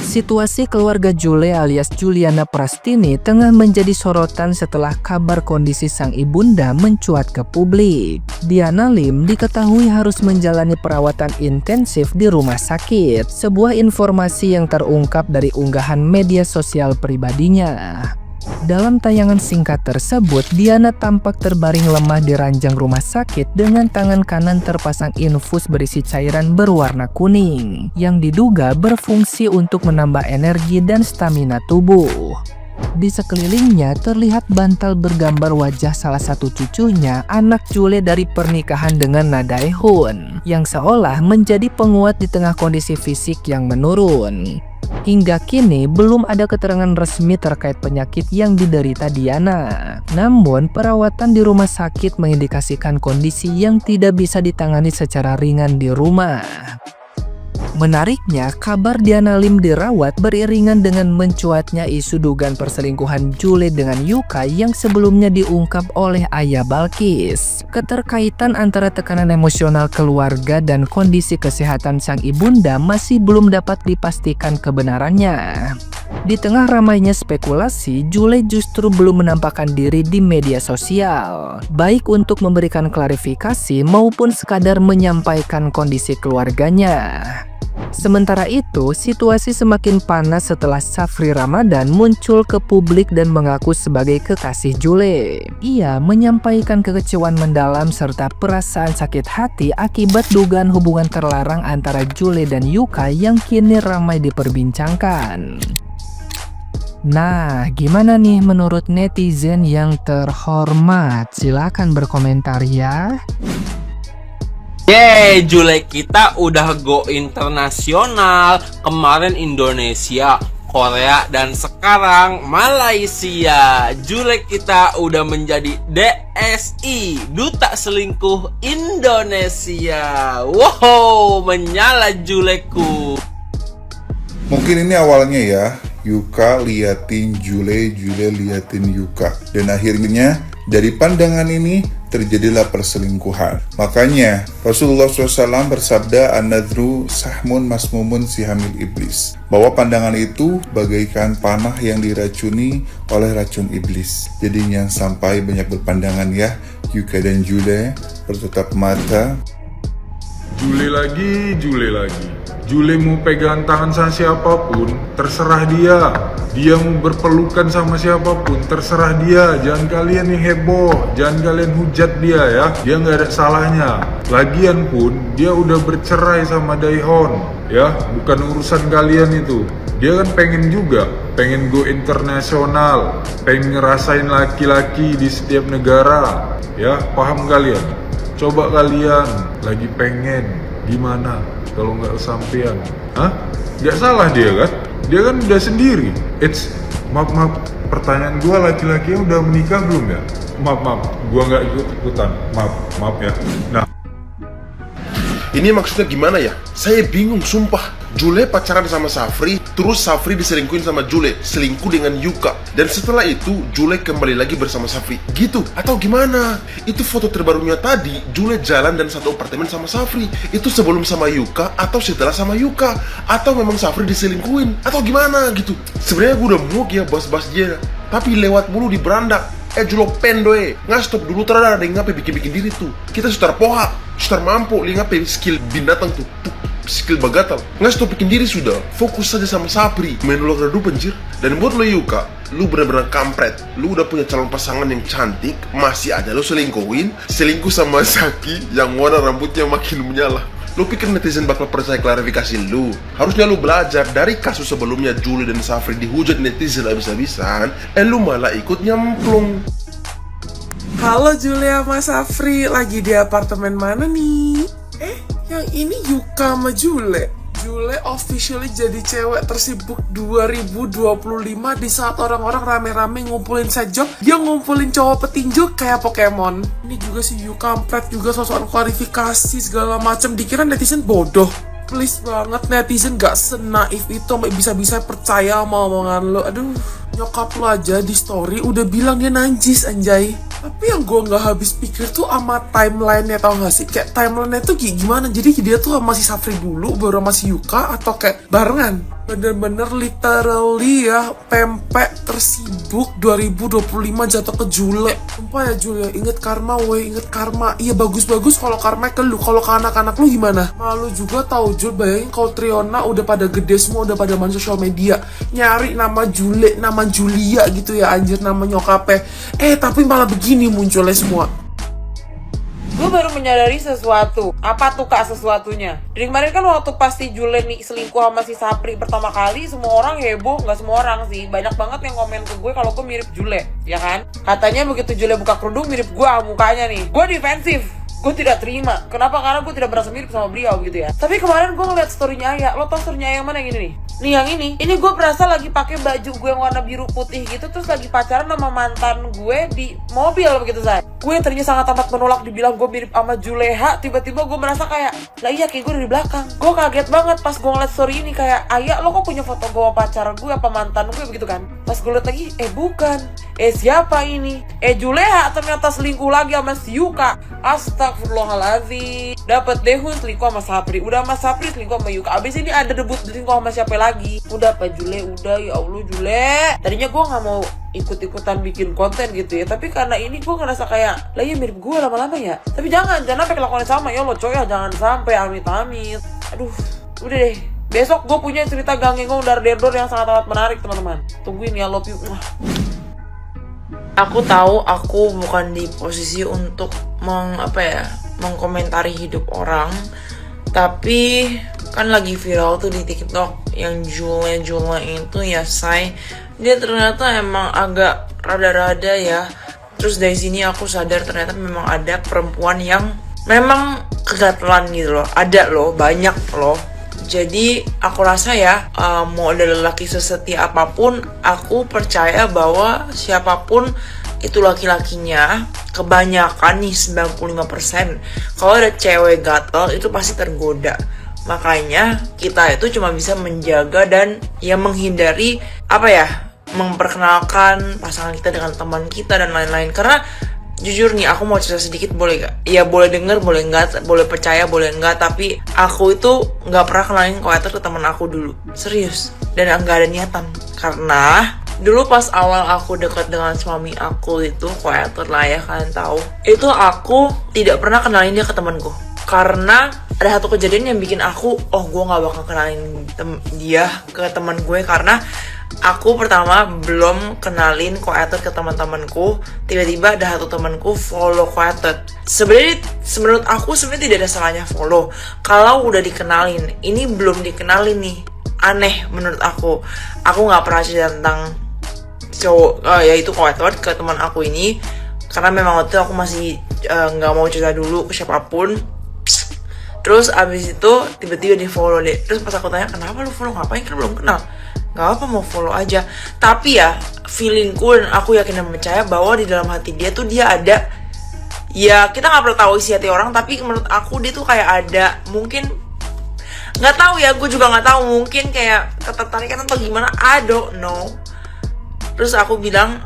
Situasi keluarga Jule alias Juliana Prastini tengah menjadi sorotan setelah kabar kondisi sang ibunda mencuat ke publik. Diana Lim diketahui harus menjalani perawatan intensif di rumah sakit. Sebuah informasi yang terungkap dari unggahan media sosial pribadinya. Dalam tayangan singkat tersebut, Diana tampak terbaring lemah di ranjang rumah sakit dengan tangan kanan terpasang infus berisi cairan berwarna kuning yang diduga berfungsi untuk menambah energi dan stamina tubuh. Di sekelilingnya terlihat bantal bergambar wajah salah satu cucunya, anak Jule dari pernikahan dengan Na Dae-hoon, yang seolah menjadi penguat di tengah kondisi fisik yang menurun. Hingga kini belum ada keterangan resmi terkait penyakit yang diderita Diana. Namun perawatan di rumah sakit mengindikasikan kondisi yang tidak bisa ditangani secara ringan di rumah. Menariknya, kabar Diana Lim dirawat beriringan dengan mencuatnya isu dugaan perselingkuhan Jule dengan Yuka yang sebelumnya diungkap oleh ayah Balkis. Keterkaitan antara tekanan emosional keluarga dan kondisi kesehatan sang ibunda masih belum dapat dipastikan kebenarannya. Di tengah ramainya spekulasi, Jule justru belum menampakkan diri di media sosial, baik untuk memberikan klarifikasi maupun sekadar menyampaikan kondisi keluarganya. Sementara itu, situasi semakin panas setelah Safri Ramadan muncul ke publik dan mengaku sebagai kekasih Jule. Ia menyampaikan kekecewaan mendalam serta perasaan sakit hati akibat dugaan hubungan terlarang antara Jule dan Yuka yang kini ramai diperbincangkan. Nah, gimana nih menurut netizen yang terhormat? Silakan berkomentar ya. Yeay, Jule kita udah go internasional. Kemarin Indonesia, Korea, dan sekarang Malaysia. Jule kita udah menjadi DSI, Duta Selingkuh Indonesia. Wow, menyala Juleku. Mungkin ini awalnya ya, Yuka liatin Jule, Jule liatin Yuka. Dan akhirnya dari pandangan ini terjadilah perselingkuhan. Makanya Rasulullah SAW bersabda, "An-nadru sahmun masmumun sihamil iblis." Bahwa pandangan itu bagaikan panah yang diracuni oleh racun iblis. Jadi jangan sampai banyak berpandangan ya. Yuka dan Jule bertatap mata. Jule lagi, Jule lagi. Jule mau pegang tangan sama siapapun, terserah dia. Dia mau berpelukan sama siapapun, terserah dia. Jangan kalian yang heboh, jangan kalian hujat dia ya. Dia nggak ada salahnya. Lagian pun, dia udah bercerai sama Dae-hoon ya. Bukan urusan kalian itu. Dia kan pengen juga, pengen go internasional, pengen ngerasain laki-laki di setiap negara. Ya, paham kalian? Coba kalian lagi pengen, gimana kalau nggak kesampean? Hah? Nggak salah dia kan? Dia kan udah sendiri. Maaf, pertanyaan gua, laki-lakinya udah menikah belum ya? Maaf, gua nggak ikut-ikutan. Maaf ya. Nah, ini maksudnya gimana ya? Saya bingung sumpah. Jule pacaran sama Safri, terus Safri diselingkuhin sama Jule, selingkuh dengan Yuka. Dan setelah itu, Jule kembali lagi bersama Safri. Gitu, atau gimana? Itu foto terbarunya tadi, Jule jalan dan satu apartemen sama Safri. Itu sebelum sama Yuka, atau setelah sama Yuka? Atau memang Safri diselingkuhin? Atau gimana gitu? Sebenarnya gue udah muak ya bahas-bahas dia, tapi lewat mulu di berandak. Julo pendoe, nggak stop dulu terada ada yang ngapain bikin-bikin diri tuh. Kita sutar poha, sutar mampu, li ngapain skill binatang tuh. Skill bagatal, nggak stop bikin diri sudah. Fokus saja sama Sapri, main lo redu penjir. Dan buat lo Yuka, lu benar-benar kampret. Lu udah punya calon pasangan yang cantik, masih aja lo selingkuhin. Selingkuh sama Saki yang warna rambutnya makin menyala. Lu pikir netizen bakal percaya klarifikasi lu? Harusnya lu belajar dari kasus sebelumnya Jule dan Safri dihujat netizen habis-habisan. Lu malah ikut nyemplung. Halo Jule sama Safri, lagi di apartemen mana nih? Yang ini Yuka sama Jule. Jule officially jadi cewek tersibuk 2025 di saat orang-orang rame-rame ngumpulin side job, dia ngumpulin cowok petinju kayak Pokemon. Ini juga si Yuka kampret juga sosokan klarifikasi segala macam, dikira netizen bodoh. Please banget, netizen gak senaif itu sampai bisa-bisa percaya sama omongan lo. Aduh, nyokap lo aja di story udah bilang dia najis anjay. Tapi yang gue nggak habis pikir tuh sama timelinenya, tau gak sih? Kayak timelinenya tuh gimana? Jadi dia tuh sama si Safri dulu, baru sama si Yuka, atau kayak barengan? Bener-bener literally ya, pempek tersibuk 2025 jatuh ke Jule. Sumpah ya Jule, inget karma weh, inget karma. Iya bagus-bagus kalau karma ke lu, kalau ke anak-anak lu gimana? Malu juga tau Jul, bayangin kalau Triona udah pada gede semua, udah pada main sosial media, nyari nama Jule, nama Julia gitu ya, anjir nama nyokapnya. Tapi malah begini munculnya semua. Gue baru menyadari sesuatu. Apa tuh kak sesuatunya? Dari kemarin kan waktu pasti Jule nih selingkuh sama si Sapri pertama kali, semua orang heboh. Nggak semua orang sih, banyak banget yang komen ke gue kalau gue mirip Jule, ya kan? Katanya begitu Jule buka kerudung mirip gue mukanya nih. Gue defensif, gue tidak terima. Kenapa? Karena gue tidak merasa mirip sama beliau gitu ya. Tapi kemarin gue ngeliat storynya Ayah. Lo tau storynya Ayah yang mana yang ini nih? Nih yang ini gue berasa lagi pakai baju gue yang warna biru putih gitu, terus lagi pacaran sama mantan gue di mobil begitu saya. Gue yang tadinya sangat amat menolak dibilang gue mirip sama Juleha, tiba-tiba gue merasa kayak, lah iya kayak gue dari belakang. Gue kaget banget pas gue ngeliat story ini kayak, Ayah lo kok punya foto gue sama pacar gue apa mantan gue begitu kan? Pas gue liat lagi, bukan. Siapa ini? Juleha ternyata selingkuh lagi sama si Yuka. Astagfirullahaladzim. Dapat Dehun selingkuh sama Sapri. Udah sama Sapri selingkuh sama Yuka. Abis ini ada debut selingkuh sama siapa lagi? Udah apa Jule? Udah ya Allah Jule. Tadinya gue gak mau ikut-ikutan bikin konten gitu ya, tapi karena ini gue ngerasa kayak, lah ya mirip gue lama-lama ya. Tapi jangan sampai kelakuan sama ya lo coy ya, jangan sampai amit-amit. Aduh, udah deh. Besok gue punya cerita gangengong dar-derdor yang sangat amat menarik teman-teman. Tungguin ya, love you. Aku tahu aku bukan di posisi untuk mengkomentari hidup orang, tapi kan lagi viral tuh di TikTok yang Jule itu ya say, dia ternyata emang agak rada-rada ya. Terus dari sini aku sadar ternyata memang ada perempuan yang memang kegatelan gitu loh, ada loh, banyak loh. Jadi aku rasa ya, mau ada lelaki sesetia apapun, aku percaya bahwa siapapun itu laki-lakinya, kebanyakan nih 95%, kalau ada cewek gatel itu pasti tergoda. Makanya kita itu cuma bisa menjaga dan ya menghindari memperkenalkan pasangan kita dengan teman kita dan lain-lain. Karena jujur nih, aku mau cerita sedikit, boleh gak? Ya boleh denger, boleh enggak, boleh percaya, boleh enggak. Tapi aku itu gak pernah kenalin Koeter ke teman aku dulu, serius. Dan gak ada niatan. Karena dulu pas awal aku dekat dengan suami aku itu, Koeter lah ya, kalian tahu, itu aku tidak pernah kenalin dia ke temanku. Karena ada satu kejadian yang bikin aku, gue gak bakal kenalin dia ke teman gue. Karena aku pertama belum kenalin Koeter ke teman-temanku, tiba-tiba ada satu temanku follow Koeter. Sebenarnya menurut aku sebenarnya tidak ada salahnya follow kalau udah dikenalin. Ini belum dikenalin nih, aneh menurut aku. Aku nggak pernah cerita tentang cowok yaitu Koeter ke teman aku ini, karena memang waktu itu aku masih nggak mau cerita dulu ke siapapun. Terus abis itu tiba-tiba di follow deh. Terus pas aku tanya, kenapa lu follow, ngapain, kan belum kenal? Gak apa, mau follow aja. Tapi ya feelingku dan aku yakin dan percaya bahwa di dalam hati dia tuh dia ada, ya kita gak pernah tahu isi hati orang, tapi menurut aku dia tuh kayak ada, mungkin gak tahu ya, gue juga gak tahu, mungkin kayak ketertarikan atau gimana, I don't know. Terus aku bilang,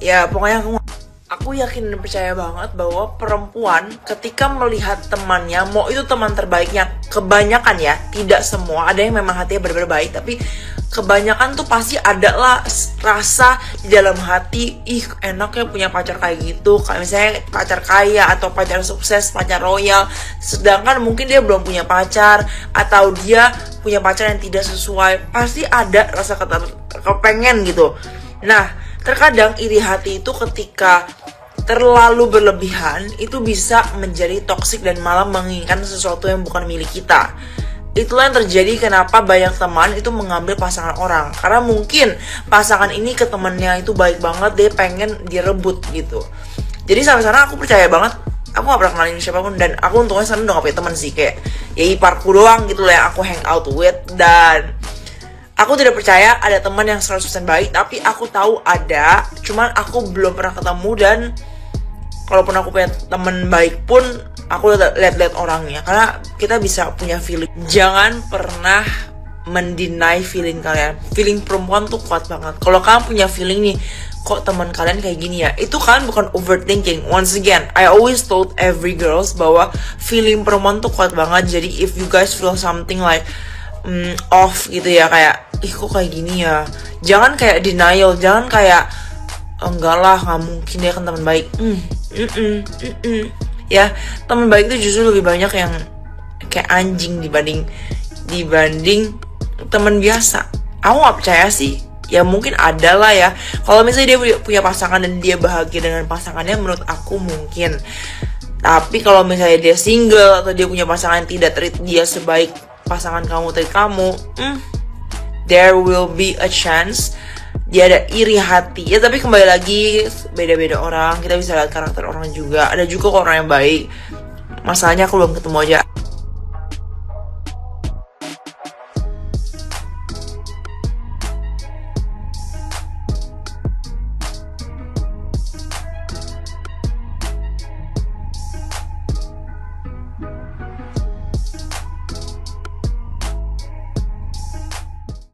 ya pokoknya aku yakin dan percaya banget bahwa perempuan ketika melihat temannya, mau itu teman terbaiknya, kebanyakan ya, tidak semua, ada yang memang hatinya benar-benar baik, tapi kebanyakan tuh pasti ada lah rasa di dalam hati, ih enaknya punya pacar kayak gitu, kayak misalnya pacar kaya atau pacar sukses, pacar royal, sedangkan mungkin dia belum punya pacar atau dia punya pacar yang tidak sesuai, pasti ada rasa kepengen gitu. Nah, terkadang iri hati itu ketika terlalu berlebihan itu bisa menjadi toksik dan malah menginginkan sesuatu yang bukan milik kita. Itulah yang terjadi kenapa banyak teman itu mengambil pasangan orang, karena mungkin pasangan ini ke temennya itu baik banget, dia pengen direbut gitu. Jadi sampai sana aku percaya banget, aku gak pernah kenalin siapapun, dan aku untungnya sana udah gak punya teman sih, kayak ya iparku doang gitu lah yang aku hang out with. Dan aku tidak percaya ada teman yang 100% baik, tapi aku tahu ada, cuman aku belum pernah ketemu. Dan kalaupun aku punya teman baik pun, aku lihat-lihat orangnya, karena kita bisa punya feeling. Jangan pernah mendeny feeling kalian. Feeling perempuan tuh kuat banget. Kalau kalian punya feeling nih, kok teman kalian kayak gini ya. Itu kan bukan overthinking. Once again, I always told every girls bahwa feeling perempuan tuh kuat banget. Jadi if you guys feel something like off gitu ya, kayak ih kok kayak gini ya, jangan kayak denial, jangan kayak enggak lah, nggak mungkin, dia kan teman baik. Ya, teman baik itu justru lebih banyak yang kayak anjing dibanding teman biasa. Aku nggak percaya sih. Ya mungkin ada lah ya. Kalau misalnya dia punya pasangan dan dia bahagia dengan pasangannya, menurut aku mungkin. Tapi kalau misalnya dia single atau dia punya pasangan yang tidak treat dia sebaik pasangan kamu treat kamu, there will be a chance dia ada iri hati. Ya tapi kembali lagi, beda-beda orang, kita bisa lihat karakter orang juga. Ada juga kok orang yang baik. Masalahnya aku belum ketemu aja.